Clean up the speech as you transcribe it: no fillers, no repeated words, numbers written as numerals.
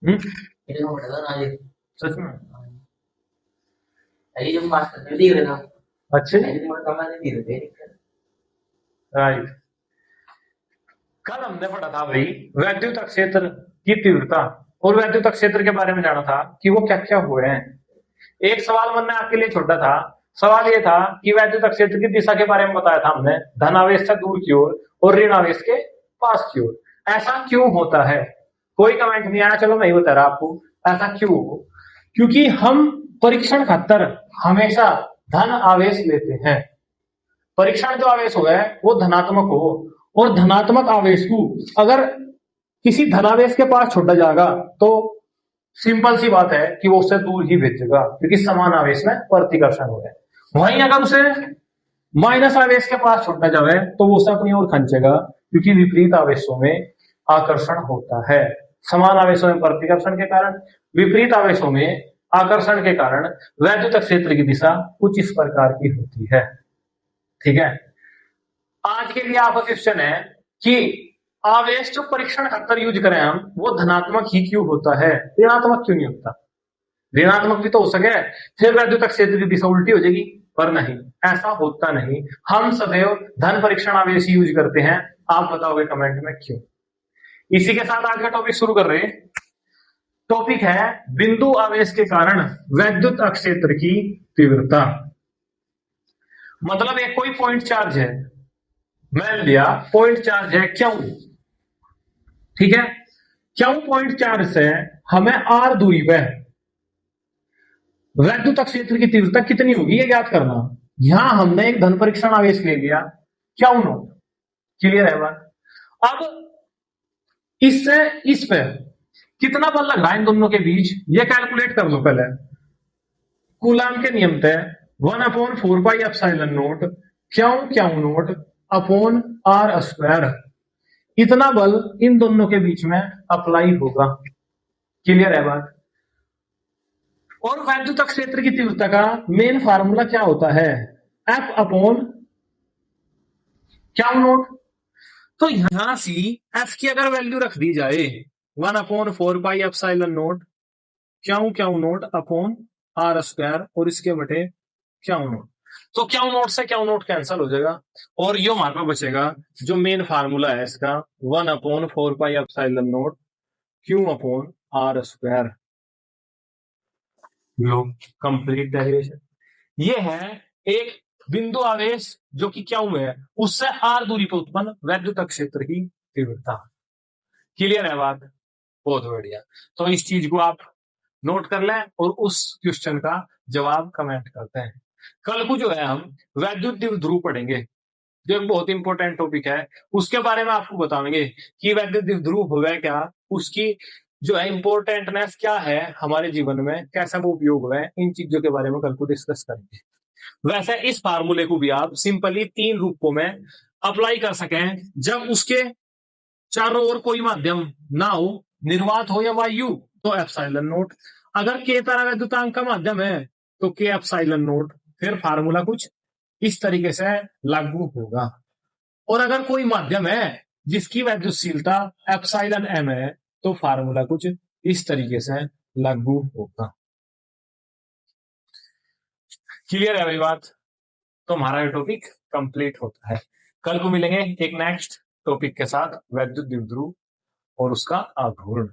हम्म, सच में। अच्छे, राइट। कल हमने पढ़ा था भाई वैद्युत क्षेत्र की तीव्रता, और वैद्युत क्षेत्र के बारे में जाना था कि वो क्या क्या हुए हैं। एक सवाल मन में आपके लिए छोटा था। सवाल ये था कि वैद्युत क्षेत्र की दिशा के बारे में बताया था हमने, धनावेश से दूर की ओर और ऋण आवेश के पास की ओर। ऐसा क्यों होता है? कोई कमेंट नहीं आया, चलो मैं ही बता रहा आपको ऐसा क्यों हो। क्योंकि हम परीक्षण खातर हमेशा धन आवेश लेते हैं। परीक्षण जो आवेश हो है वो धनात्मक हो, और धनात्मक आवेश को अगर किसी धनावेश के पास छोड़ा जाएगा तो सिंपल सी बात है कि वो उससे दूर ही भेजेगा, क्योंकि समान आवेश में प्रतिकर्षण हो है। वहीं अगर उसे माइनस आवेश के पास छोड़ा जाए तो वो उसे अपनी ओर खींचेगा, क्योंकि विपरीत आवेशों में आकर्षण होता है। समान आवेशों में प्रतिकर्षण के कारण, विपरीत आवेशों में आकर्षण के कारण वैद्युत क्षेत्र की दिशा कुछ इस प्रकार की होती है। ठीक है, आज के लिए आपका क्वेश्चन है कि आवेश जो परीक्षण खातर यूज करें हम, वो धनात्मक ही क्यों होता है, ऋणात्मक क्यों नहीं होता? ऋणात्मक भी तो हो सके, फिर वैद्युत क्षेत्र की दिशा उल्टी हो जाएगी। पर नहीं, ऐसा होता नहीं। हम सदैव धन परीक्षण आवेश यूज करते हैं। आप बताओगे कमेंट में क्यों? इसी के साथ आज का टॉपिक शुरू कर रहे हैं। टॉपिक है बिंदु आवेश के कारण वैद्युत क्षेत्र की तीव्रता। मतलब एक कोई पॉइंट चार्ज है, मान लिया पॉइंट चार्ज है क्यों, ठीक है, क्यों पॉइंट चार्ज से हमें आर दूरी पे वैद्युत क्षेत्र की तीव्रता कितनी होगी ये ज्ञात करना। यहां हमने एक धन परीक्षण आवेश ले लिया, क्या नोट, क्लियर है बात? अब इससे इस पे कितना बल लग रहा है इन दोनों के बीच, ये कैलकुलेट कर लो पहले। कूलाम के नियम थे 1/4 पाई एप्सिलॉन नोट क्यों नोट अपॉन आर स्क्वायर। इतना बल इन दोनों के बीच में अप्लाई होगा, क्लियर है बात? और वैद्युत क्षेत्र की तीव्रता का मेन फार्मूला क्या होता है? एफ अपॉन क्या नोट। तो यहां से एफ की अगर वैल्यू रख दी जाए 1/4 पाई एप्सिलॉन नोट क्या नोट अपॉन आर स्क्वायर, और इसके बटे क्या नोट, तो क्या नोट से क्या नोट कैंसिल हो जाएगा, और ये हमारे पास बचेगा जो मेन फार्मूला है इसका 1/4 pi epsilon naught q upon r square. लो, कंप्लीट डेरिवेशन। ये है एक बिंदु आवेश जो कि क्या हुआ है, उससे आर दूरी पर उत्पन्न वैद्युत क्षेत्र की तीव्रता। क्लियर है बात? बहुत बढ़िया। तो इस चीज को आप नोट कर लें और उस क्वेश्चन का जवाब कमेंट करते हैं। कल को जो है हम वैद्युत द्विध्रुव पढ़ेंगे, जो एक बहुत इंपॉर्टेंट टॉपिक है। उसके बारे में आपको बताएंगे कि वैद्युत द्विध्रुव हुआ क्या, उसकी जो है इंपॉर्टेंटनेस क्या है हमारे जीवन में, कैसा वो उपयोग हुआ है, इन चीजों के बारे में कल को डिस्कस करेंगे। वैसे इस फार्मूले को भी आप सिंपली 3 रूपों में अप्लाई कर सकें, जब उसके चारों ओर कोई माध्यम ना हो, निर्वात हो या वायु, तो एप्सिलॉन नोट। अगर के परावैद्युतांक का माध्यम है तो के एप्सिलॉन नोट, फिर फार्मूला कुछ इस तरीके से लागू होगा। और अगर कोई माध्यम है जिसकी वैद्युतशीलता एप्सिलॉन एम है तो फार्मूला कुछ इस तरीके से लागू होगा। क्लियर है भाई बात? तो हमारा ये टॉपिक कंप्लीट होता है। कल को मिलेंगे एक नेक्स्ट टॉपिक के साथ, वैद्युत द्विध्रुव और उसका आघूर्ण।